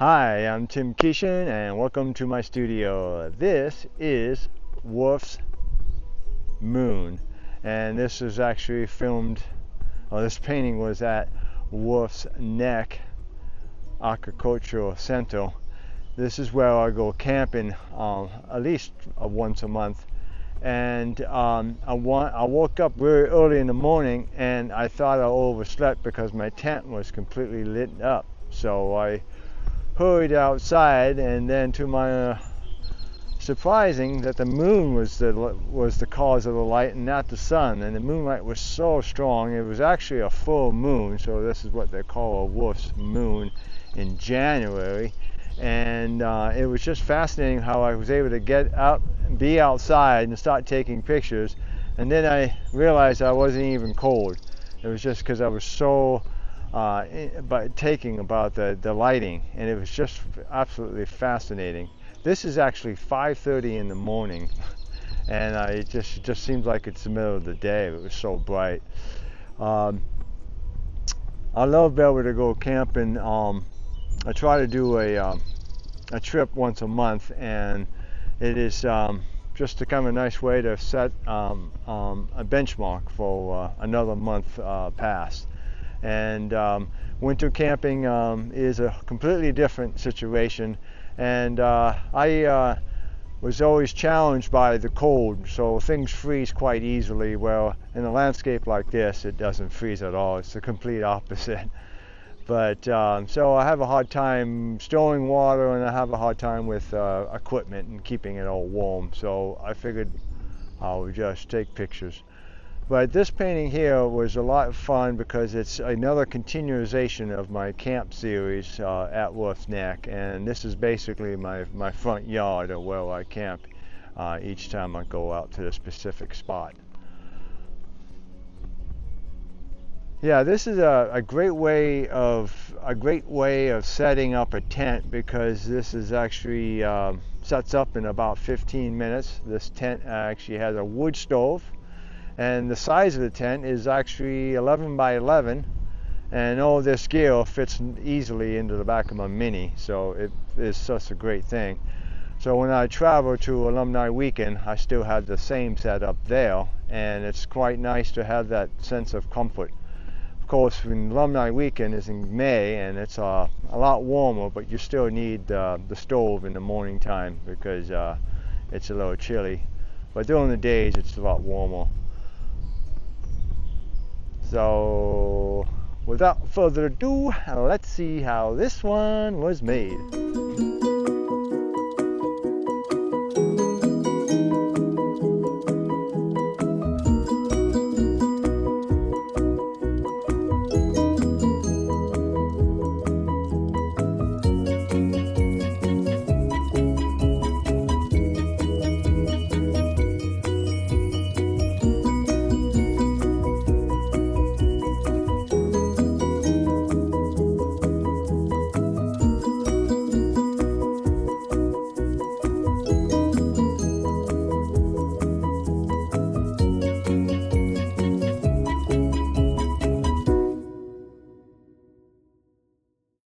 Hi, I'm Tim Keeshen and welcome to my studio. This is Wolf's Moon, and this is actually filmed, this painting was at Wolf's Neck Agricultural Center. This is where I go camping at least once a month. And I woke up very early in the morning and I thought I overslept because my tent was completely lit up. So I hurried outside, and then to my surprising that the moon was the cause of the light and not the sun, and the moonlight was so strong. It was actually a full moon, so this is what they call a wolf's moon in January. And it was just fascinating how I was able to get out and be outside and start taking pictures, and then I realized I wasn't even cold. It was just because I was so taking about the lighting, and it was just absolutely fascinating. This is actually 5:30 in the morning, and it just seems like it's the middle of the day. It was so bright. I love being able to go camping. I try to do a trip once a month, and it is just a kind of a nice way to set a benchmark for another month past. And winter camping is a completely different situation, and I was always challenged by the cold, so things freeze quite easily. Well, in a landscape like this, it doesn't freeze at all. It's the complete opposite. But so I have a hard time storing water, and I have a hard time with equipment and keeping it all warm, so I figured I would just take pictures. But this painting here was a lot of fun because it's another continuation of my camp series at Wolf's Neck, and this is basically my front yard of where I camp each time I go out to a specific spot. Yeah, this is a great way of setting up a tent, because this is actually sets up in about 15 minutes. This tent actually has a wood stove, and the size of the tent is actually 11 by 11, and all this gear fits easily into the back of my Mini, so it is such a great thing. So when I travel to Alumni Weekend, I still have the same setup there, and it's quite nice to have that sense of comfort. Of course, when Alumni Weekend is in May, and it's a lot warmer, but you still need the stove in the morning time because it's a little chilly. But during the days, it's a lot warmer. So without further ado, let's see how this one was made.